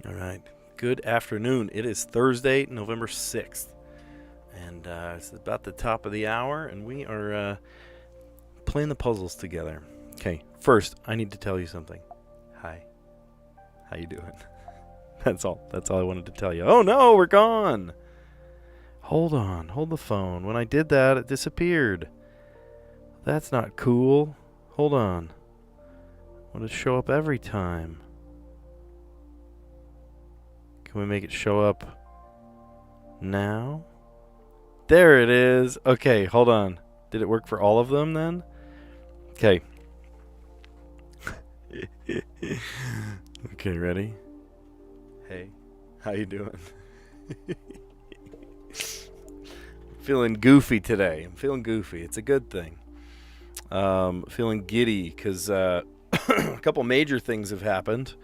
All right. Good afternoon. It is Thursday, November 6th. And it's about the top of the hour, and we are playing the puzzles together. Okay, first, I need to tell you something. Hi. How you doing? That's all. That's all I wanted to tell you. Oh, no, we're gone. Hold on. Hold the phone. When I did that, it disappeared. That's not cool. Hold on. I want to show up every time. Can we make it show up now? There it is. Okay, hold on. Did it work for all of them then? Okay. Okay, ready? Hey, how you doing? Feeling goofy today. I'm feeling goofy. It's a good thing. Feeling giddy because a couple major things have happened.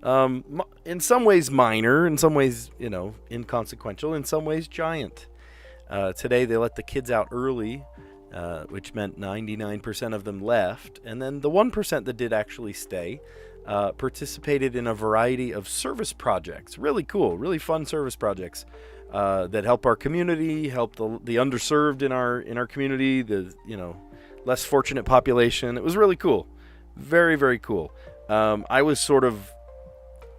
In some ways minor, in some ways, inconsequential, in some ways giant. Today they let the kids out early, which meant 99% of them left. And then the 1% that did actually stay participated in a variety of service projects. Really cool, really fun service projects that help our community, help the underserved in our community, the less fortunate population. It was really cool. Very, very cool. I was sort of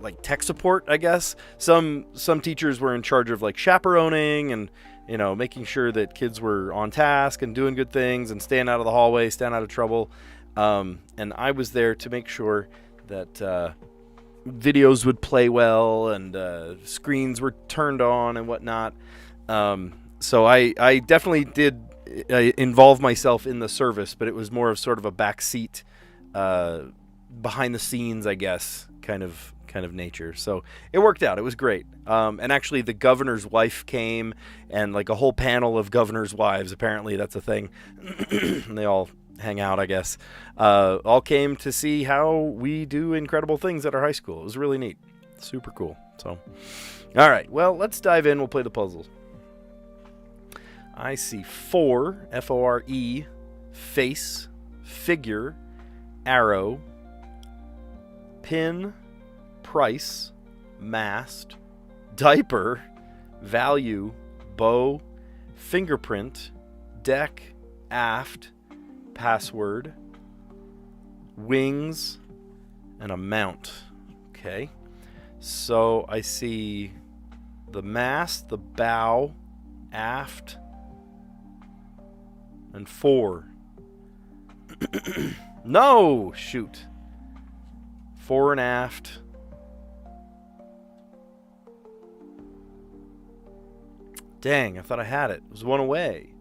like tech support, I guess. Some teachers were in charge of like chaperoning and making sure that kids were on task and doing good things and staying out of the hallway, staying out of trouble. And I was there to make sure that videos would play well and screens were turned on and whatnot. So I definitely did involve myself in the service, but it was more of sort of a backseat, behind the scenes, I guess, kind of nature. So it worked out. It was great. And actually the governor's wife came, and like a whole panel of governor's wives, apparently that's a thing. And they all hang out, I guess. All came to see how we do incredible things at our high school. It was really neat. Super cool. So, all right. Well, let's dive in. We'll play the puzzles. I see four, F-O-R-E, face, figure, arrow, pin, price, mast, diaper, value, bow, fingerprint, deck, aft, password, wings, and a mount. Okay. So I see the mast, the bow, aft, and fore. No! Shoot. Fore and aft. Dang, I thought I had it. It was one away.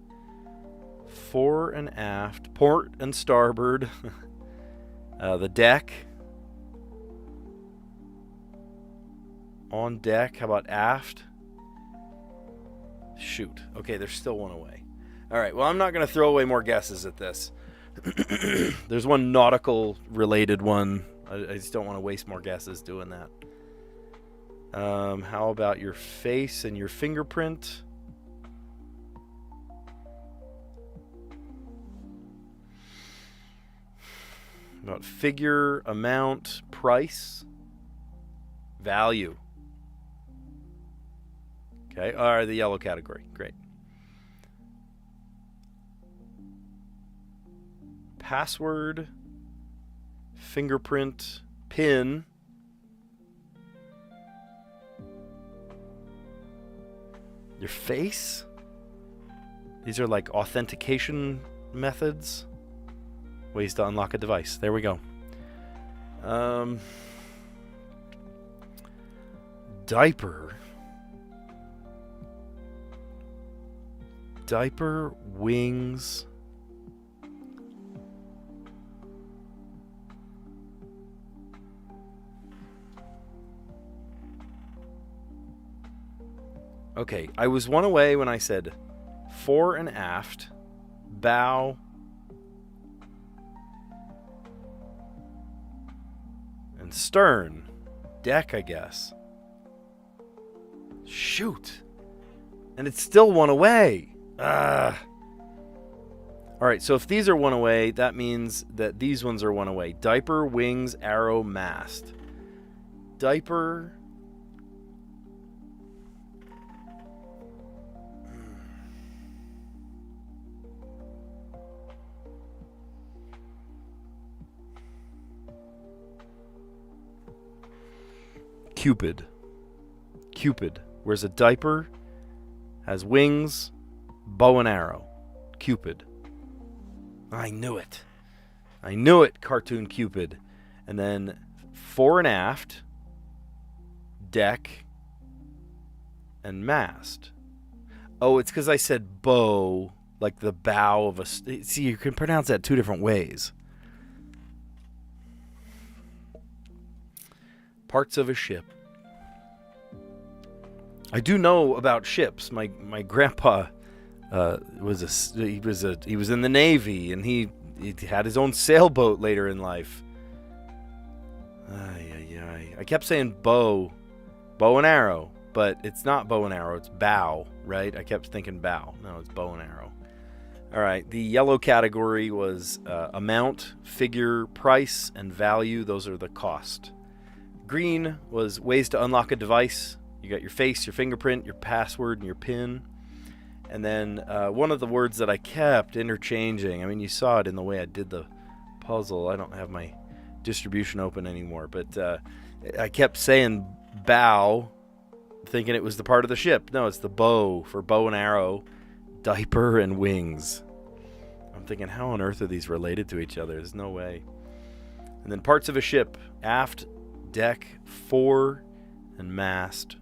Fore and aft. Port and starboard. The deck. On deck. How about aft? Shoot. Okay, there's still one away. All right, well, I'm not going to throw away more guesses at this. There's one nautical related one. I just don't want to waste more guesses doing that. How about your face and your fingerprint? About figure, amount, price, value. Okay, all right, the yellow category. Great. Password, fingerprint, pin, your face. These are like authentication methods, ways to unlock a device. There we go. Diaper, wings. Okay, I was one away when I said fore and aft, bow, and stern. Deck, I guess. Shoot. And it's still one away. All right, so if these are one away, that means that these ones are one away. Diaper, wings, arrow, mast. Diaper, Cupid. Cupid wears a diaper, has wings, bow and arrow. Cupid. I knew it. I knew it, cartoon Cupid. And then fore and aft, deck, and mast. Oh, it's because I said bow, like the bow of a... See, you can pronounce that two different ways. Parts of a ship. I do know about ships. My grandpa was in the Navy, and he had his own sailboat later in life. I kept saying bow and arrow, but it's not bow and arrow, it's bow, right? I kept thinking bow. No, it's bow and arrow. All right, the yellow category was amount, figure, price, and value. Those are the cost. Green was ways to unlock a device. You got your face, your fingerprint, your password, and your PIN. And then one of the words that I kept interchanging, I mean, you saw it in the way I did the puzzle. I don't have my distribution open anymore, but I kept saying bow, thinking it was the part of the ship. No, it's the bow for bow and arrow, diaper, and wings. I'm thinking, how on earth are these related to each other? There's no way. And then parts of a ship: aft, deck, fore, and mast,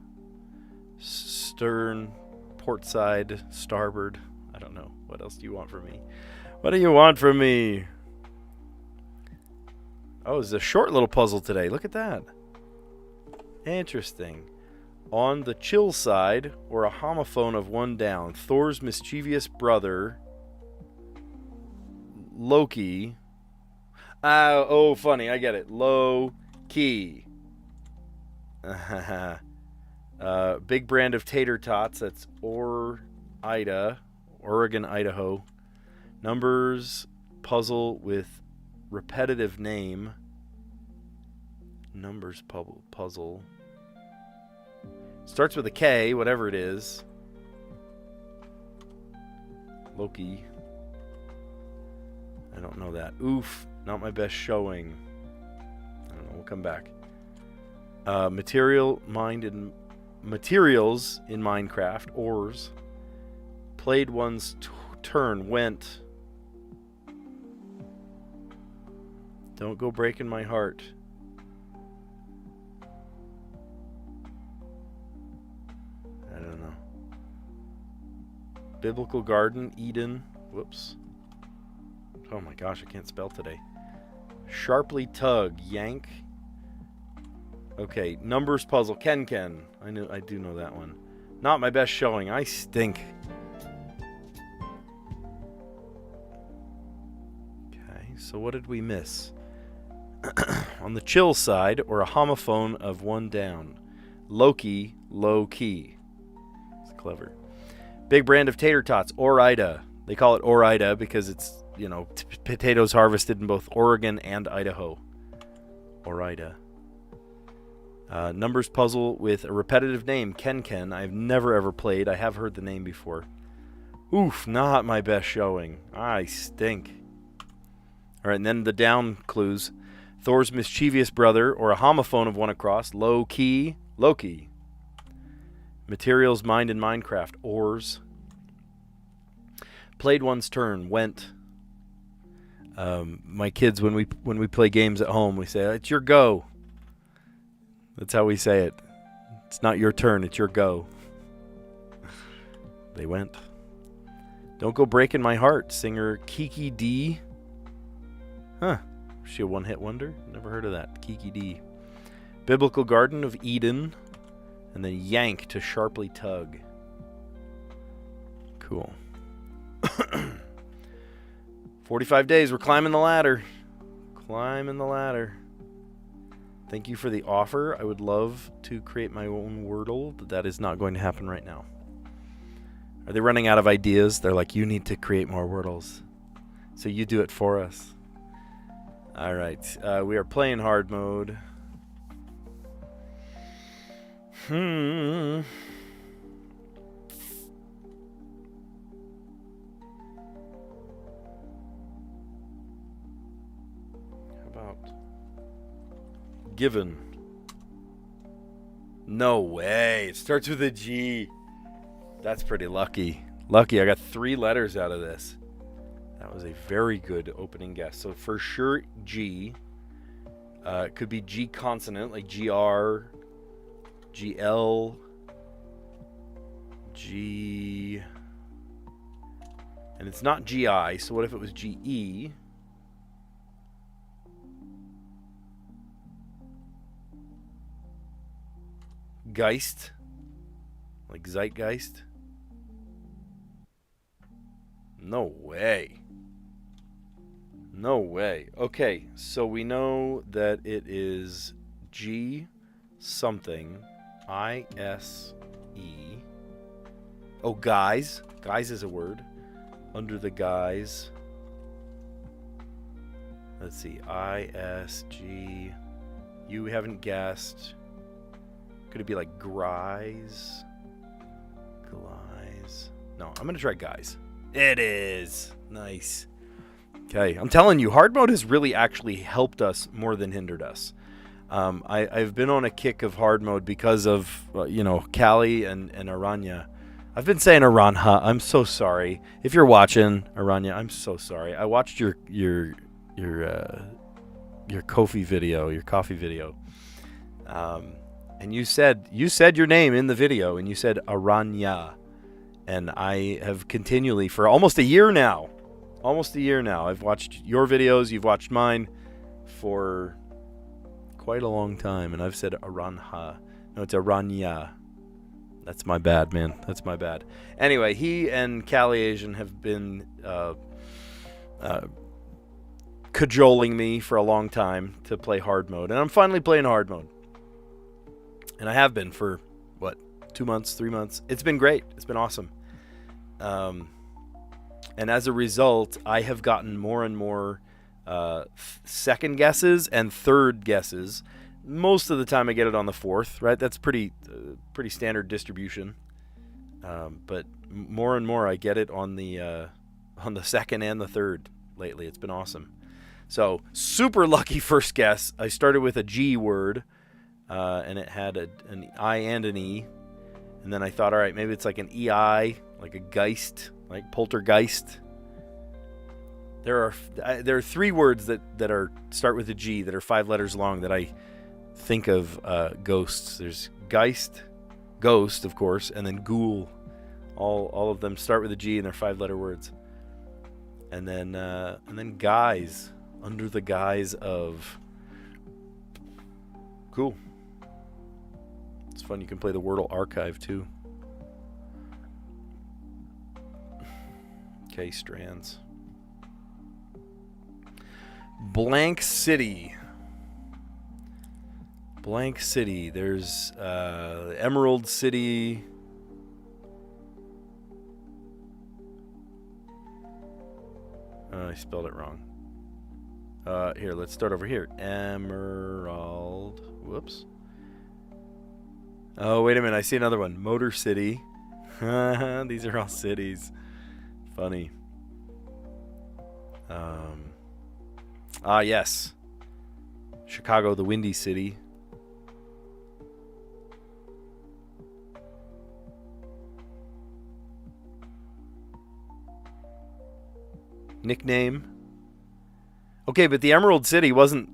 stern, port side, starboard. I don't know. What else do you want from me? What do you want from me? Oh, it's a short little puzzle today. Look at that. Interesting. On the chill side, or a homophone of one down, Thor's mischievous brother, Loki. Oh, funny. I get it. Low key. Big brand of tater tots. That's Oregon, Idaho. Numbers puzzle with repetitive name. Numbers puzzle. Starts with a K, whatever it is. Loki. I don't know that. Oof. Not my best showing. I don't know. We'll come back. Materials in Minecraft. Ores. Played one's turn. Went. Don't go breaking my heart. I don't know. Biblical garden. Eden. Whoops. Oh my gosh, I can't spell today. Sharply tug. Yank. Okay, numbers puzzle. Ken. I do know that one. Not my best showing. I stink. Okay, so what did we miss? On the chill side, or a homophone of one down. Loki, low key. It's clever. Big brand of tater tots. Ore-Ida. They call it Ore-Ida because it's, potatoes harvested in both Oregon and Idaho. Ore-Ida. Numbers puzzle with a repetitive name. Ken. I've never ever played. I have heard the name before. Oof, not my best showing. I stink. All right, and then the down clues. Thor's mischievous brother, or a homophone of one across. Low key, Loki. Materials mined in Minecraft. Ores. Played one's turn. Went. My kids, when we play games at home, we say, it's your go. That's how we say it. It's not your turn, it's your go. They went. Don't go breaking my heart. Singer Kiki D. Huh. Was she a one-hit wonder? Never heard of that. Kiki D. Biblical Garden of Eden. And then yank to sharply tug. Cool. 45 days. We're climbing the ladder. Climbing the ladder. Thank you for the offer. I would love to create my own Wordle, but that is not going to happen right now. Are they running out of ideas? They're like, you need to create more Wordles. So you do it for us. All right. We are playing hard mode. How about given? No way. It starts with a G. That's pretty lucky. Lucky, I got 3 letters out of this. That was a very good opening guess. So for sure, G. It could be G consonant, like GR, GL, G. And it's not GI, so what if it was GE? Geist, like zeitgeist. No way. No way. Okay, so we know that it is G something, I-S-E. Oh, guys. Guys is a word. Under the guise. Let's see. I-S-G. You haven't guessed. Could it be like Grise? Glies. No, I'm going to try guys. It is. Nice. Okay, I'm telling you, hard mode has really actually helped us more than hindered us. I've been on a kick of hard mode because of, Callie and Aranya. I've been saying Aranha. I'm so sorry. If you're watching, Aranya, I'm so sorry. I watched your coffee video. And you said your name in the video, and you said Aranya. And I have continually, for almost a year now, I've watched your videos, you've watched mine for quite a long time, and I've said Aranha. No, it's Aranya. That's my bad, man. That's my bad. Anyway, he and Callie Asian have been cajoling me for a long time to play hard mode, and I'm finally playing hard mode. And I have been for, 2 months, 3 months. It's been great. It's been awesome. And as a result, I have gotten more and more second guesses and third guesses. Most of the time I get it on the fourth, right? That's pretty standard distribution. But more and more I get it on the second and the third lately. It's been awesome. So super lucky first guess. I started with a G word, and it had an I and an E. And then I thought, all right, maybe it's like an EI, like a geist, like poltergeist. There are 3 words that start with a G that are 5 letters long that I think of ghosts. There's geist, ghost, of course, and then ghoul. All of them start with a G and they're 5-letter words. And then guise, under the guise of. Cool. It's fun. You can play the Wordle archive too. Okay, Strands. Blank City. Blank City. There's Emerald City. I spelled it wrong. Here, let's start over here. Emerald. Whoops. Oh, wait a minute. I see another one. Motor City. These are all cities. Funny. Yes. Chicago, the Windy City. Nickname. Okay, but the Emerald City wasn't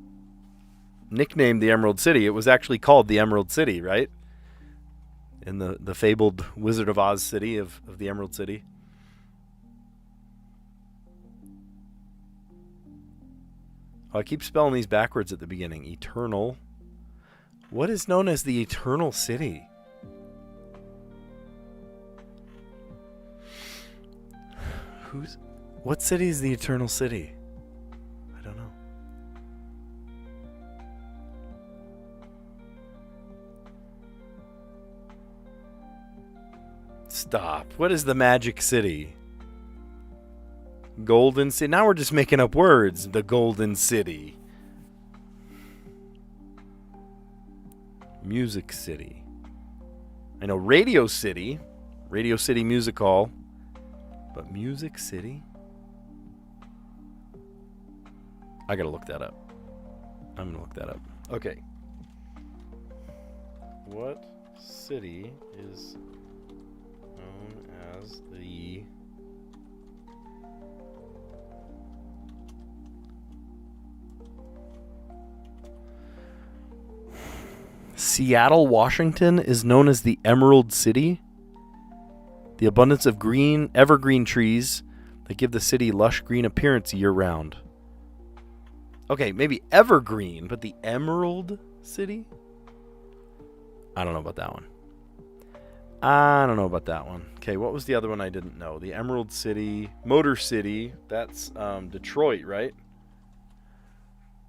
nicknamed the Emerald City. It was actually called the Emerald City, right? In the fabled Wizard of Oz city of the Emerald City. Oh, I keep spelling these backwards at the beginning. Eternal. What is known as the Eternal City? What city is the Eternal City? I don't know. Stop. What is the Magic City? Golden City. Now we're just making up words. The Golden City. Music City. I know Radio City. Radio City Music Hall. But Music City? I gotta look that up. I'm gonna look that up. Okay. What city is known as the Seattle, Washington is known as the Emerald City. The abundance of green, evergreen trees that give the city lush green appearance year-round. Okay, maybe evergreen, but the Emerald City? I don't know about that one. Okay, what was the other one I didn't know? The Emerald City, Motor City, that's Detroit, right?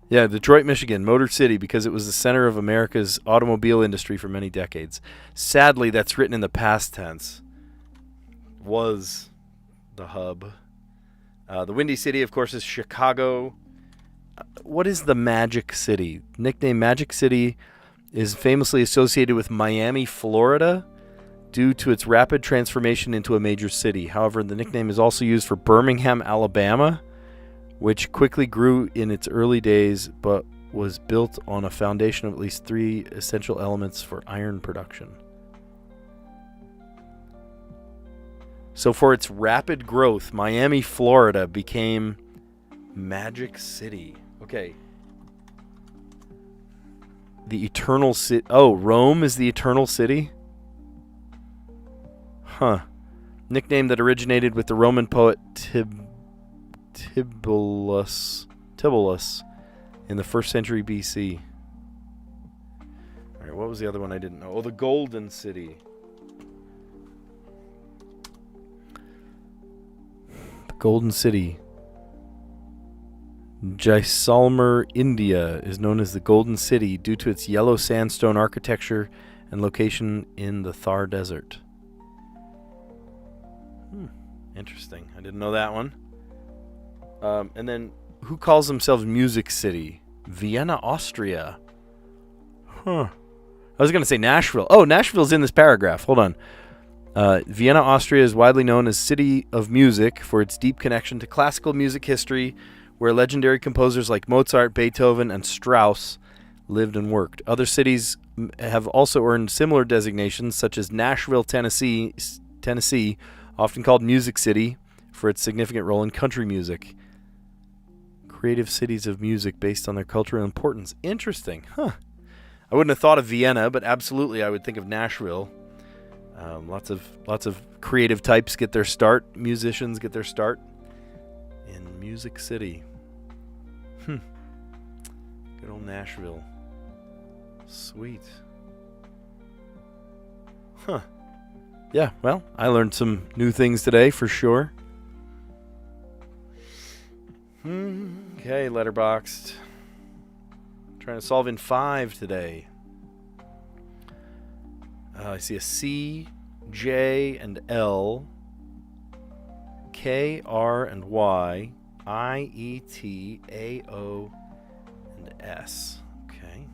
Yeah, Detroit, Michigan, Motor City, because it was the center of America's automobile industry for many decades. Sadly, that's written in the past tense. Was the hub. The Windy City, of course, is Chicago. What is the Magic City? Nickname Magic City is famously associated with Miami, Florida, due to its rapid transformation into a major city. However, the nickname is also used for Birmingham, Alabama, which quickly grew in its early days, but was built on a foundation of at least 3 essential elements for iron production. So for its rapid growth, Miami, Florida became Magic City. Okay. The Eternal City. Oh, Rome is the Eternal City? Huh. Nickname that originated with the Roman poet Tibullus in the 1st century BC. All right, what was the other one I didn't know? Oh, the Golden City. The Golden City. Jaisalmer, India is known as the Golden City due to its yellow sandstone architecture and location in the Thar Desert. Interesting. I didn't know that one. And then, who calls themselves Music City? Vienna, Austria. Huh. I was going to say Nashville. Oh, Nashville's in this paragraph. Hold on. Vienna, Austria is widely known as City of Music for its deep connection to classical music history, where legendary composers like Mozart, Beethoven, and Strauss lived and worked. Other cities have also earned similar designations, such as Nashville, Tennessee, often called Music City for its significant role in country music. Creative cities of music based on their cultural importance. Interesting. Huh. I wouldn't have thought of Vienna, but absolutely I would think of Nashville. Lots of creative types get their start. Musicians get their start in Music City. Good old Nashville. Sweet. Huh. Yeah, well, I learned some new things today for sure. Okay, Letterboxd. Trying to solve in 5 today. I see a C, J, and L, K, R, and Y, I, E, T, A, O, and S. Okay.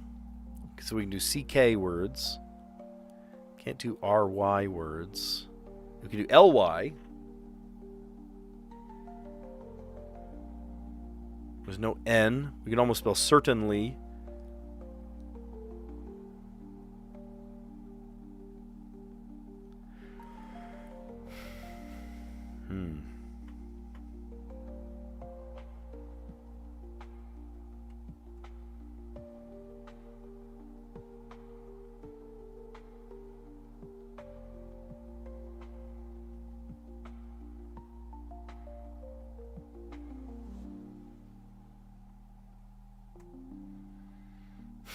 So we can do CK words. Can't do RY words. We can do LY. There's no N. We can almost spell certainly.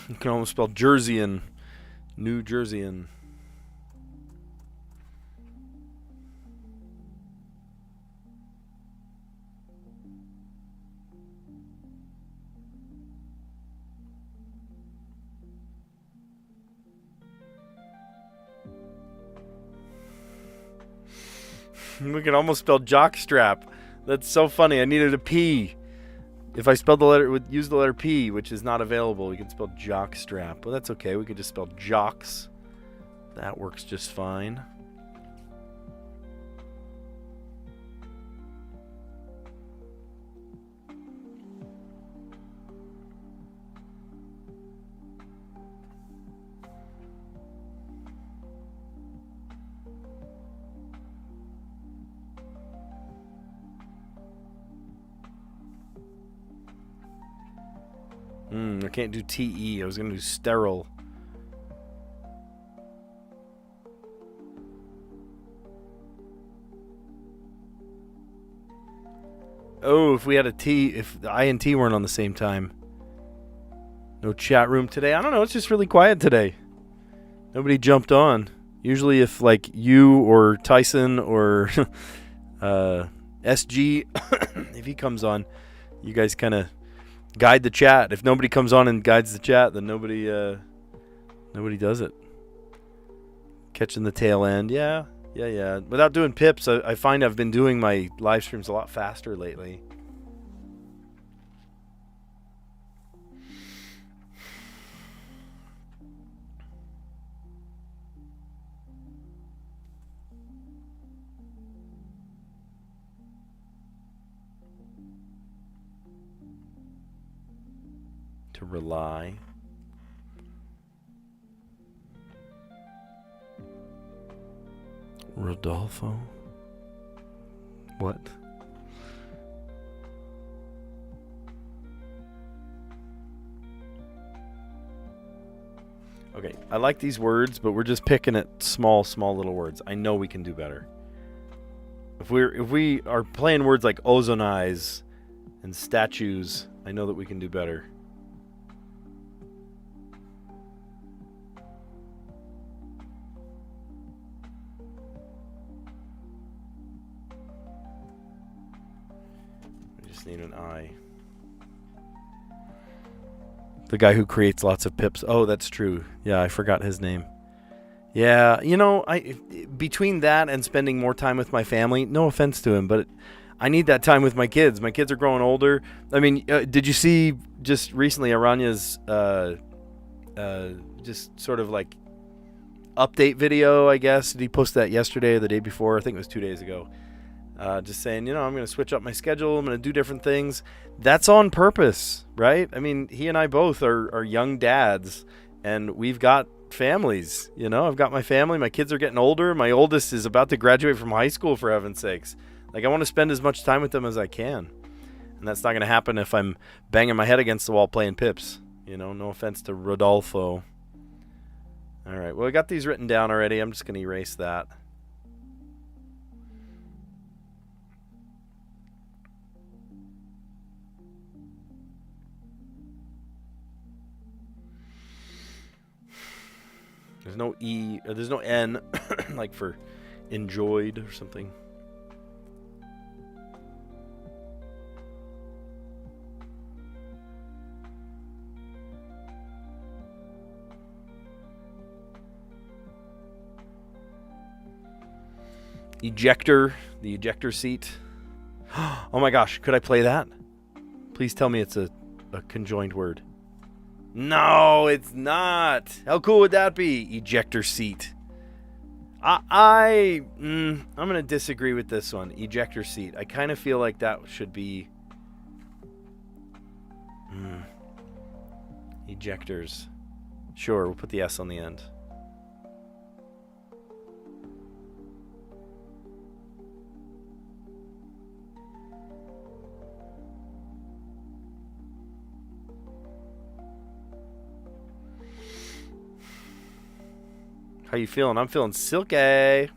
You can almost spell Jerseyan. New Jerseyan. We can almost spell jockstrap. That's so funny. I needed a P. If I spelled the letter, would use the letter P, which is not available, we can spell jockstrap. Well, that's okay. We could just spell jocks. That works just fine. I can't do TE. I was going to do sterile. Oh, if we had a T, if the I and T weren't on the same time. No chat room today. I don't know. It's just really quiet today. Nobody jumped on. Usually if like you or Tyson or SG, if he comes on, you guys kind of guide the chat. If nobody comes on and guides the chat, then nobody does it. Catching the tail end. Yeah. Without doing pips, I find I've been doing my live streams a lot faster lately. To rely. Rodolfo? What? Okay, I like these words, but we're just picking at small little words. I know we can do better. If we are playing words like ozonize and statues, I know that we can do better. Need an I. The guy who creates lots of pips. Oh, that's true. Yeah, I forgot his name. Yeah, you know, between that and spending more time with my family, no offense to him, but I need that time with my kids. My kids are growing older. I mean, did you see just recently Aranya's just sort of like update video, I guess? Did he post that yesterday or the day before? I think it was 2 days ago. Just saying, you know, I'm going to switch up my schedule. I'm going to do different things. That's on purpose, right? I mean, he and I both are young dads, and we've got families. You know, I've got my family. My kids are getting older. My oldest is about to graduate from high school, for heaven's sakes. Like, I want to spend as much time with them as I can. And that's not going to happen if I'm banging my head against the wall playing pips. You know, no offense to Rodolfo. All right, well, I got these written down already. I'm just going to erase that. There's no E, or there's no N, like for enjoyed or something. Ejector, the ejector seat. Oh my gosh, could I play that? Please tell me it's a conjoined word. No, it's not. How cool would that be? Ejector seat. I'm going to disagree with this one. Ejector seat. I kind of feel like that should be... Ejectors. Sure, we'll put the S on the end. How you feeling? I'm feeling silky. There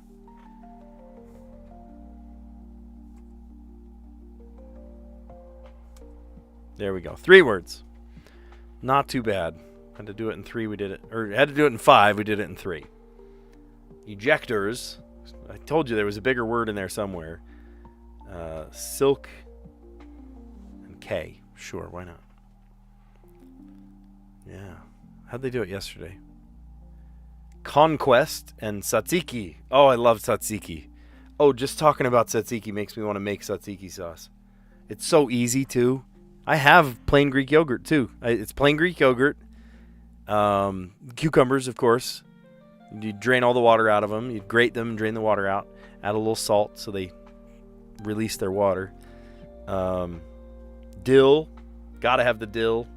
we go. 3 words. Not too bad. Had to do it in 3. We did it. Or had to do it in 5. We did it in 3. Ejectors. I told you there was a bigger word in there somewhere. Silk and K. Sure, why not? Yeah. How'd they do it yesterday? Conquest and tzatziki. Oh, I love tzatziki. Oh, just talking about tzatziki makes me want to make tzatziki sauce. It's so easy, too. I have plain Greek yogurt, too. It's plain Greek yogurt. Cucumbers, of course. You drain all the water out of them. You grate them and drain the water out. Add a little salt so they release their water. Dill. Gotta have the dill.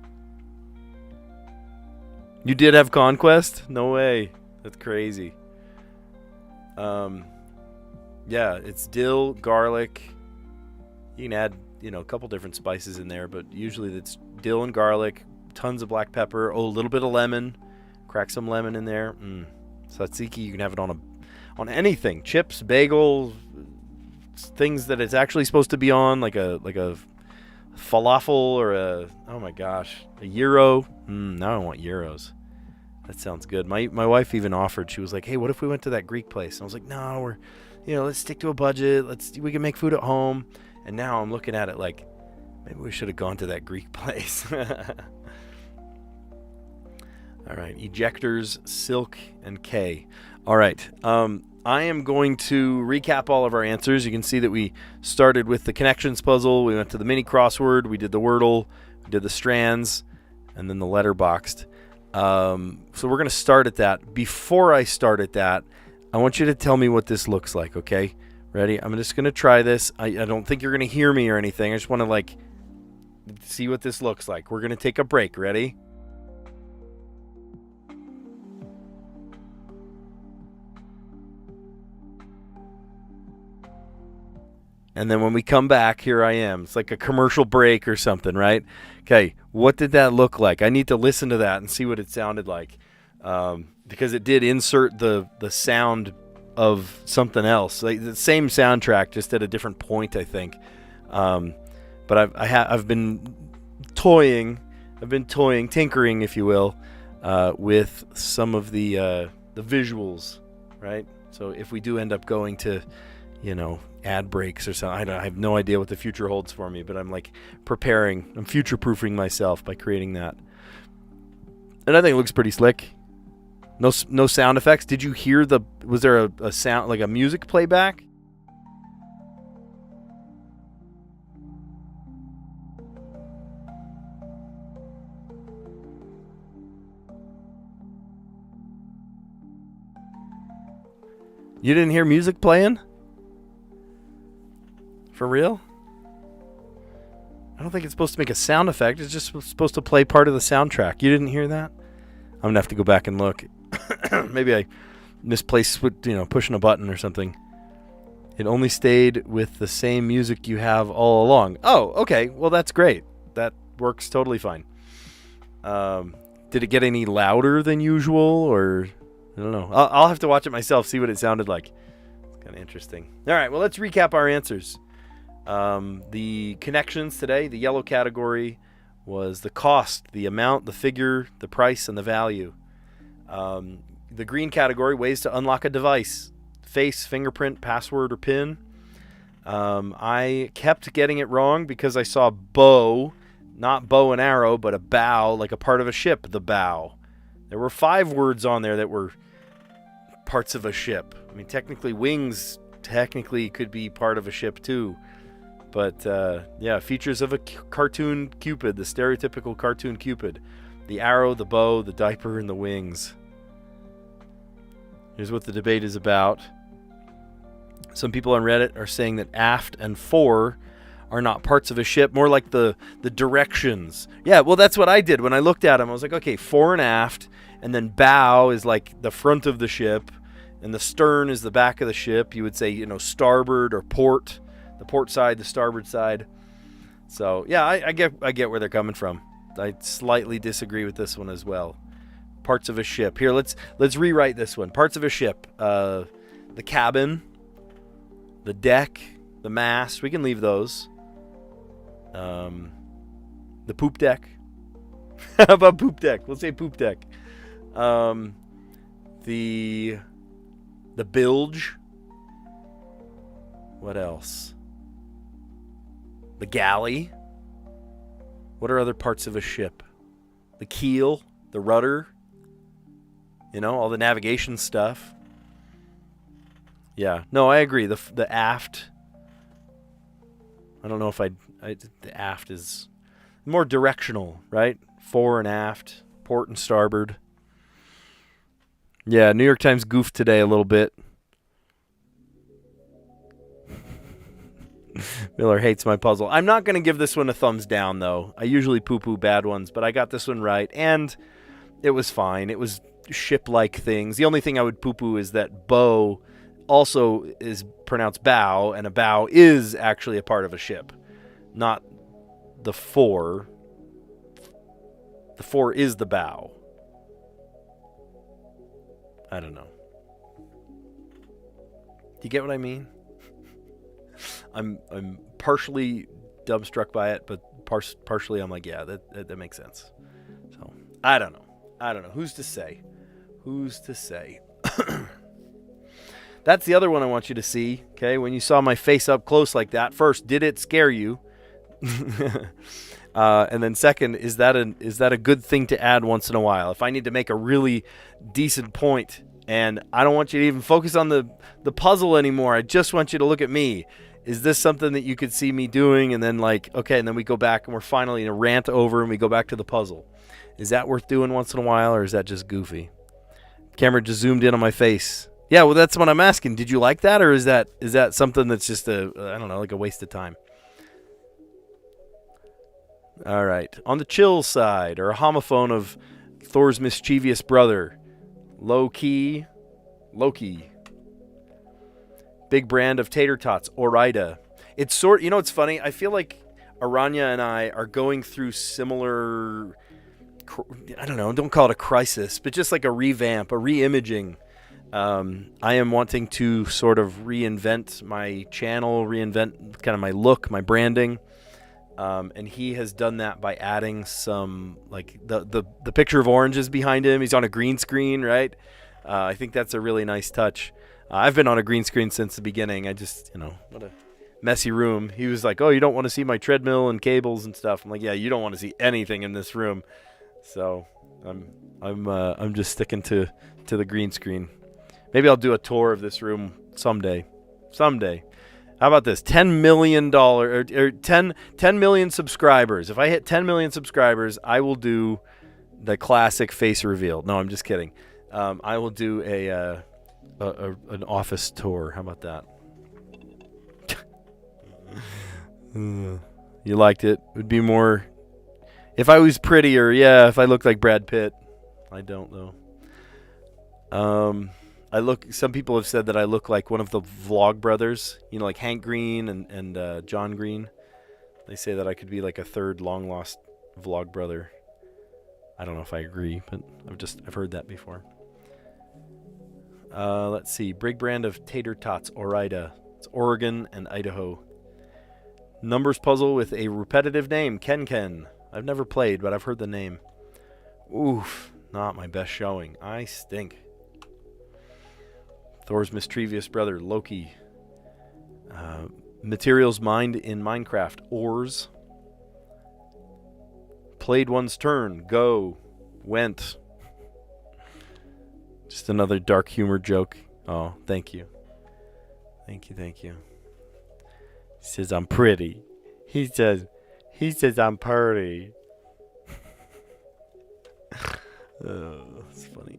You did have Conquest? No way. That's crazy. Yeah, it's dill, garlic. You can add, a couple different spices in there, but usually it's dill and garlic, tons of black pepper. Oh, a little bit of lemon. Crack some lemon in there. Tzatziki, you can have it on anything. Chips, bagel, things that it's actually supposed to be on, like a falafel or oh my gosh, a gyro. Now I want gyros. That sounds good. My wife even offered. She was like, "Hey, what if we went to that Greek place?" And I was like, "No, let's stick to a budget. We can make food at home." And now I'm looking at it like, maybe we should have gone to that Greek place. All right, ejectors, silk, and K. All right, I am going to recap all of our answers. You can see that we started with the connections puzzle. We went to the mini crossword. We did the Wordle. We did the Strands, and then the letterboxed. So we're going to start at that. Before I start at that, I want you to tell me what this looks like, okay? Ready? I'm just going to try this. I don't think you're going to hear me or anything. I just want to, see what this looks like. We're going to take a break. Ready? And then when we come back, here I am. It's like a commercial break or something, right? Okay, what did that look like? I need to listen to that and see what it sounded like. Because it did insert the sound of something else. Like the same soundtrack, just at a different point, I think. But I've been tinkering, if you will, with some of the visuals, right? So if we do end up going to, ad breaks or something, I have no idea what the future holds for me, but I'm preparing. I'm future-proofing myself by creating that. And I think it looks pretty slick. No sound effects. Did you hear was there a sound, like a music playback? You didn't hear music playing? For real? I don't think it's supposed to make a sound effect. It's just supposed to play part of the soundtrack. You didn't hear that? I'm going to have to go back and look. Maybe I misplaced, pushing a button or something. It only stayed with the same music you have all along. Oh, okay. Well, that's great. That works totally fine. Did it get any louder than usual, or I don't know. I'll have to watch it myself, see what it sounded like. It's kind of interesting. All right, well, let's recap our answers. The connections today, the yellow category was the cost, the amount, the figure, the price, and the value. The green category, ways to unlock a device, face, fingerprint, password, or PIN. I kept getting it wrong because I saw bow, not bow and arrow, but a bow, like a part of a ship, the bow. There were 5 words on there that were parts of a ship. I mean, technically wings could be part of a ship too. But, features of a cartoon Cupid, the stereotypical cartoon Cupid. The arrow, the bow, the diaper, and the wings. Here's what the debate is about. Some people on Reddit are saying that aft and fore are not parts of a ship, more like the directions. Yeah, well, that's what I did when I looked at them. I was like, okay, fore and aft, and then bow is like the front of the ship, and the stern is the back of the ship. You would say, starboard or port. The port side, the starboard side. So, yeah, I get where they're coming from. I slightly disagree with this one as well. Parts of a ship. Here, let's rewrite this one. Parts of a ship. The cabin, the deck, the mast. We can leave those. The poop deck. How about poop deck? We'll say poop deck. The bilge. What else? The galley. What are other parts of a ship? The keel, the rudder, all the navigation stuff. Yeah, no, I agree. The aft. I don't know if the aft is more directional, right? Fore and aft, port and starboard. Yeah, New York Times goofed today a little bit. Miller hates my puzzle. I'm not going to give this one a thumbs down, though. I usually poo-poo bad ones, but I got this one right, and it was fine. It was ship-like things. The only thing I would poo-poo is that bow also is pronounced bow, and a bow is actually a part of a ship, not the fore. The 4 is the bow. I don't know. Do you get what I mean? I'm partially dumbstruck by it, but partially I'm like, yeah, that makes sense. So I don't know. Who's to say? That's the other one I want you to see. Okay, when you saw my face up close like that, first, did it scare you? And then second, is that a good thing to add once in a while? If I need to make a really decent point, and I don't want you to even focus on the puzzle anymore, I just want you to look at me. Is this something that you could see me doing? And then okay, and then we go back and we're finally in a rant over and we go back to the puzzle. Is that worth doing once in a while, or is that just goofy? Camera just zoomed in on my face. Yeah, well, that's what I'm asking. Did you like that, or is that something that's just like a waste of time? All right. On the chill side, or a homophone of Thor's mischievous brother, Loki. Big brand of tater tots, Orida. It's it's funny. I feel like Aranya and I are going through similar, I don't know, don't call it a crisis, but just like a revamp, a re-imaging. I am wanting to sort of reinvent my channel, reinvent kind of my look, my branding. And he has done that by adding some, like the picture of oranges behind him. He's on a green screen, right? I think that's a really nice touch. I've been on a green screen since the beginning. I just, what a messy room. He was like, "Oh, you don't want to see my treadmill and cables and stuff." I'm like, "Yeah, you don't want to see anything in this room." So I'm just sticking to the green screen. Maybe I'll do a tour of this room someday. How about this? $10 million or 10 million subscribers. If I hit 10 million subscribers, I will do the classic face reveal. No, I'm just kidding. I will do an office tour. How about that? You liked it? It would be more if I was prettier. Yeah, if I looked like Brad Pitt. I don't though. Some people have said that I look like one of the Vlog brothers, like Hank Green and John Green. They say that I could be like a third long lost Vlog brother. I don't know if I agree, but I've heard that before. Let's see. Big brand of tater tots, Orida. It's Oregon and Idaho. Numbers puzzle with a repetitive name, Ken. I've never played, but I've heard the name. Oof, not my best showing. I stink. Thor's mischievous brother, Loki. Materials mined in Minecraft, ores. Played one's turn, go, went. Just another dark humor joke. Oh, thank you. Thank you. He says I'm pretty. He says I'm pretty. Oh, that's funny.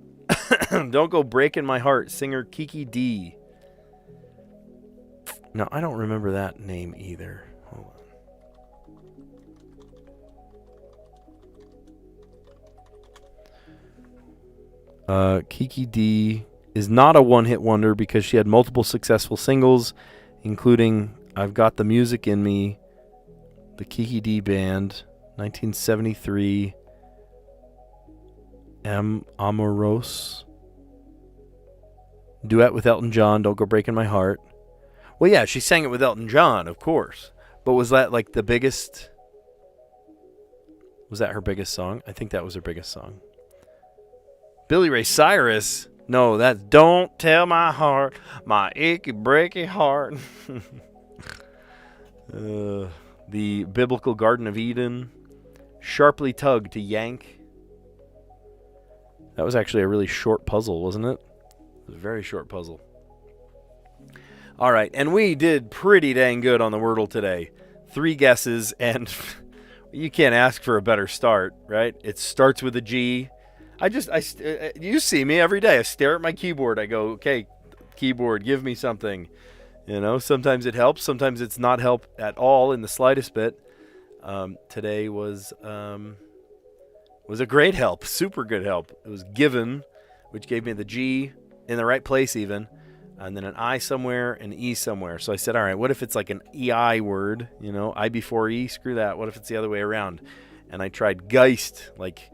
Don't go breaking my heart, singer Kiki D. No, I don't remember that name either. Hold on. Kiki D is not a one-hit wonder because she had multiple successful singles, including I've Got the Music in Me, the Kiki D Band, 1973, Amoros, duet with Elton John, Don't Go Breaking My Heart. Well, yeah, she sang it with Elton John, of course. But was that like the biggest? Was that her biggest song? I think that was her biggest song. Billy Ray Cyrus? No, that's Don't Tell My Heart, My Achy Breaky Heart. The Biblical Garden of Eden. Sharply Tugged to Yank. That was actually a really short puzzle, wasn't it? It was a very short puzzle. All right, and we did pretty dang good on the Wordle today. 3 guesses, and you can't ask for a better start, right? It starts with a G. You see me every day. I stare at my keyboard. I go, okay, keyboard, give me something. Sometimes it helps. Sometimes it's not help at all in the slightest bit. Today was a great help, super good help. It was given, which gave me the G in the right place even, and then an I somewhere, an E somewhere. So I said, all right, what if it's like an EI word, I before E, screw that. What if it's the other way around? And I tried Geist, like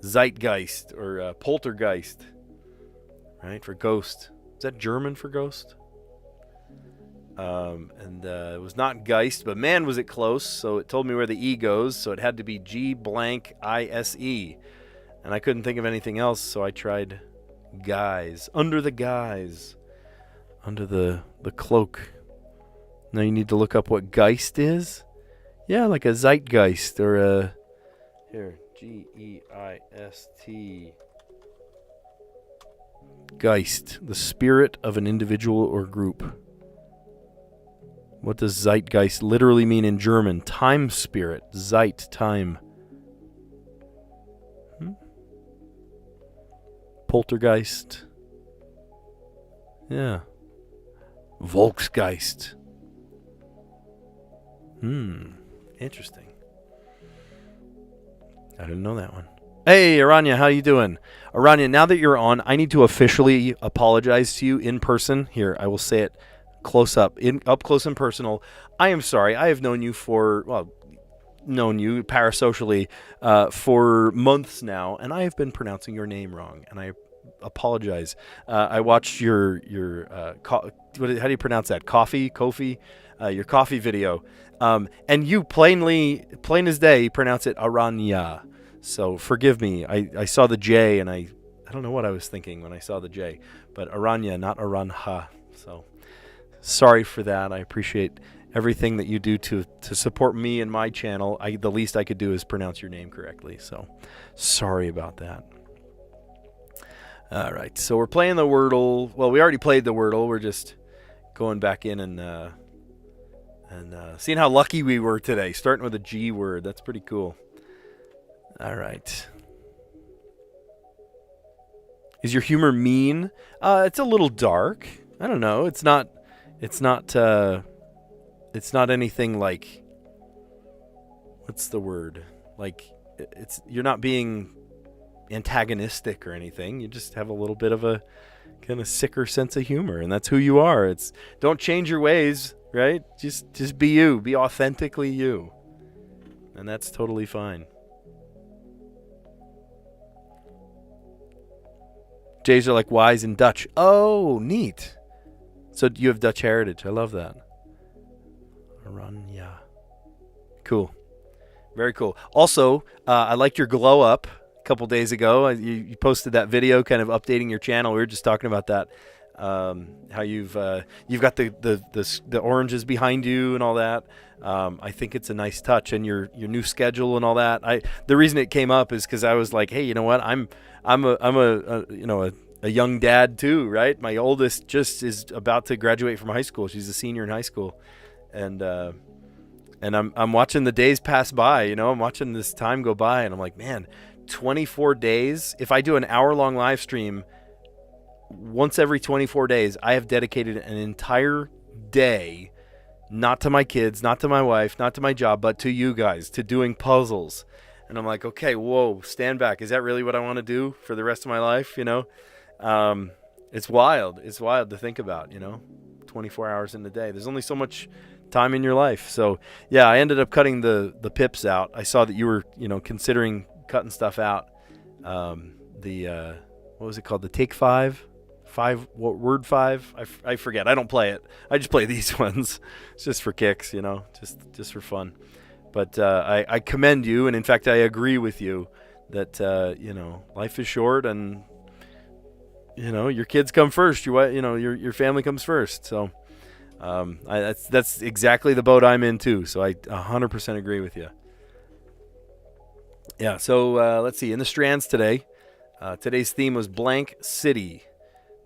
Zeitgeist or poltergeist, right? For ghost. Is that German for ghost? It was not Geist, but man, was it close. So it told me where the E goes. So it had to be G blank I-S-E. And I couldn't think of anything else, so I tried guise. Under the guise. Under the cloak. Now you need to look up what Geist is. Yeah, like a zeitgeist or a... Here, G-E-I-S-T. Geist, the spirit of an individual or group. What does Zeitgeist literally mean in German? Time spirit. Zeit, time. Poltergeist. Yeah. Volksgeist. Interesting. I didn't know that one. Hey, Aranya, how you doing? Aranya, now that you're on, I need to officially apologize to you in person. Here, I will say it close up, up close and personal. I am sorry. I have known you parasocially for months now, and I have been pronouncing your name wrong, and I apologize. I watched your how do you pronounce that? Kofi, your coffee video, and you plain as day pronounce it Aranya. So forgive me. I saw the J, and I don't know what I was thinking when I saw the J, but Aranya, not Aranha. So sorry for that. I appreciate everything that you do to support me and my channel. The least I could do is pronounce your name correctly. So sorry about that. All right, so we're playing the Wordle. Well, we already played the Wordle. We're just going back in and seeing how lucky we were today. Starting with a G word. That's pretty cool. All right. Is your humor mean? It's a little dark. I don't know. It's not anything like, what's the word? Like, you're not being antagonistic or anything. You just have a little bit of a kind of sicker sense of humor, and that's who you are. Don't change your ways, right? Just be you. Be authentically you. And that's totally fine. J's are like wise in Dutch. Oh, neat. So you have Dutch heritage. I love that. Aranya. Cool. Very cool. Also, I liked your glow up a couple days ago. You posted that video kind of updating your channel. We were just talking about that. How you've got the oranges behind you and all that. I think it's a nice touch, and your new schedule and all that. The reason it came up is because I was like, hey, you know what? I'm a young dad too, right? My oldest just is about to graduate from high school. She's a senior in high school, and I'm watching the days pass by. I'm watching this time go by, and I'm like, man, 24 days. If I do an hour-long live stream once every 24 days, I have dedicated an entire day, not to my kids, not to my wife, not to my job, but to you guys, to doing puzzles. And I'm like, okay, whoa, stand back. Is that really what I want to do for the rest of my life? It's wild. It's wild to think about, 24 hours in a day. There's only so much time in your life. So, yeah, I ended up cutting the pips out. I saw that you were, considering cutting stuff out. What was it called? The Take Five? Word 5? I forget. I don't play it. I just play these ones. It's just for kicks, just for fun. But I commend you, and in fact, I agree with you that life is short, and your kids come first. Your family comes first. So that's exactly the boat I'm in too. So I 100% agree with you. Yeah. So let's see. In the Strands today, today's theme was blank city.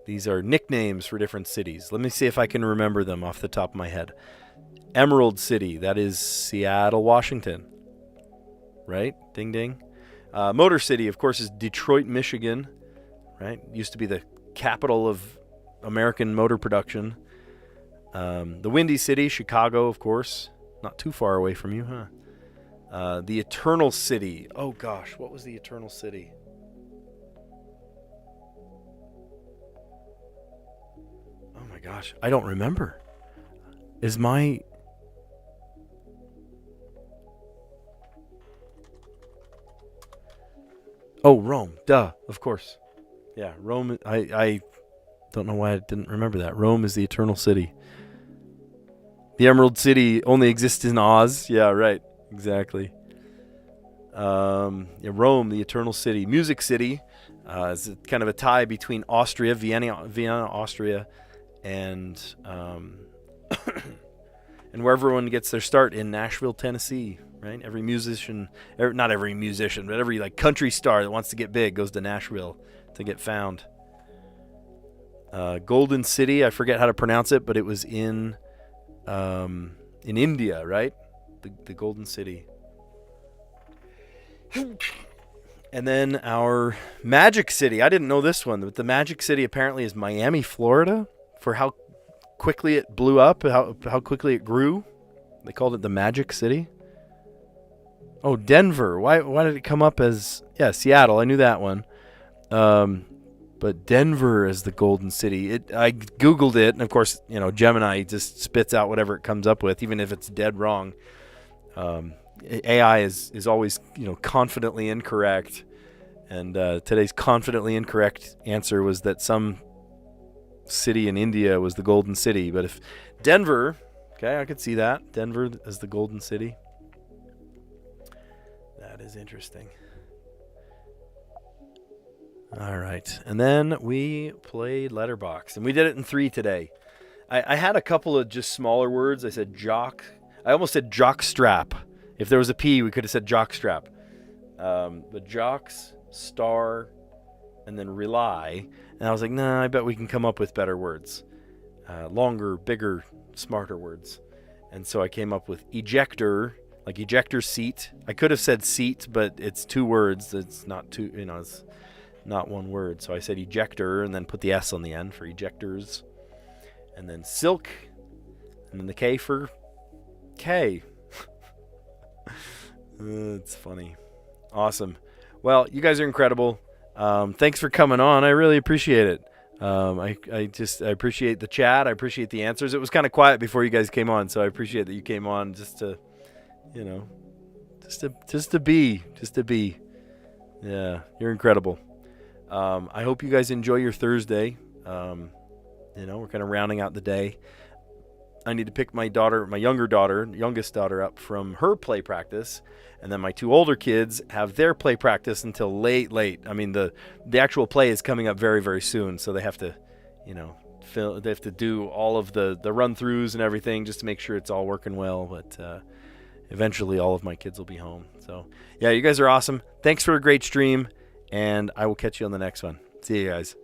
These are nicknames for different cities. Let me see if I can remember them off the top of my head. Emerald City, that is Seattle, Washington. Right? Ding, ding. Motor City, of course, is Detroit, Michigan. Right? Used to be the capital of American motor production. The Windy City, Chicago, of course. Not too far away from you, huh? The Eternal City. Oh, gosh. What was the Eternal City? Oh, my gosh. I don't remember. Is my... Oh, Rome. Duh. Of course. Yeah, Rome. I don't know why I didn't remember that. Rome is the eternal city. The Emerald City only exists in Oz. Yeah, right. Exactly. Yeah, Rome, the eternal city. Music City is kind of a tie between Austria, Vienna, Austria, and and where everyone gets their start in Nashville, Tennessee. Right? Every musician, not every musician, but every like country star that wants to get big goes to Nashville to get found. Golden City, I forget how to pronounce it, but it was in India, right? The Golden City. And then our Magic City. I didn't know this one, but the Magic City apparently is Miami, Florida, for how quickly it blew up, how quickly it grew. They called it the Magic City. Oh, Denver. Why did it come up as... Yeah, Seattle. I knew that one. But Denver is the Golden City. I Googled it, and of course, Gemini just spits out whatever it comes up with, even if it's dead wrong. AI is always, confidently incorrect. And today's confidently incorrect answer was that some city in India was the Golden City. But if Denver... Okay, I could see that. Denver as the Golden City. That is interesting. All right. And then we played Letterbox. And we did it in 3 today. I had a couple of just smaller words. I said jock. I almost said jockstrap. If there was a P, we could have said jockstrap. But jocks, star, and then rely. And I was like, nah, I bet we can come up with better words. Longer, bigger, smarter words. And so I came up with ejector, like ejector seat. I could have said seat, but it's 2 words. It's not two, it's not one word. So I said ejector and then put the S on the end for ejectors. And then silk, and then the K for K. It's funny. Awesome. Well, you guys are incredible. Thanks for coming on. I really appreciate it. I appreciate the chat. I appreciate the answers. It was kind of quiet before you guys came on, so I appreciate that you came on just to be. Yeah, you're incredible. I hope you guys enjoy your Thursday. We're kind of rounding out the day. I need to pick my youngest daughter up from her play practice. And then my 2 older kids have their play practice until late. I mean, the actual play is coming up very, very soon. So they have to, they have to do all of the run-throughs and everything just to make sure it's all working well. But eventually all of my kids will be home. So, yeah, you guys are awesome. Thanks for a great stream. And I will catch you on the next one. See you guys.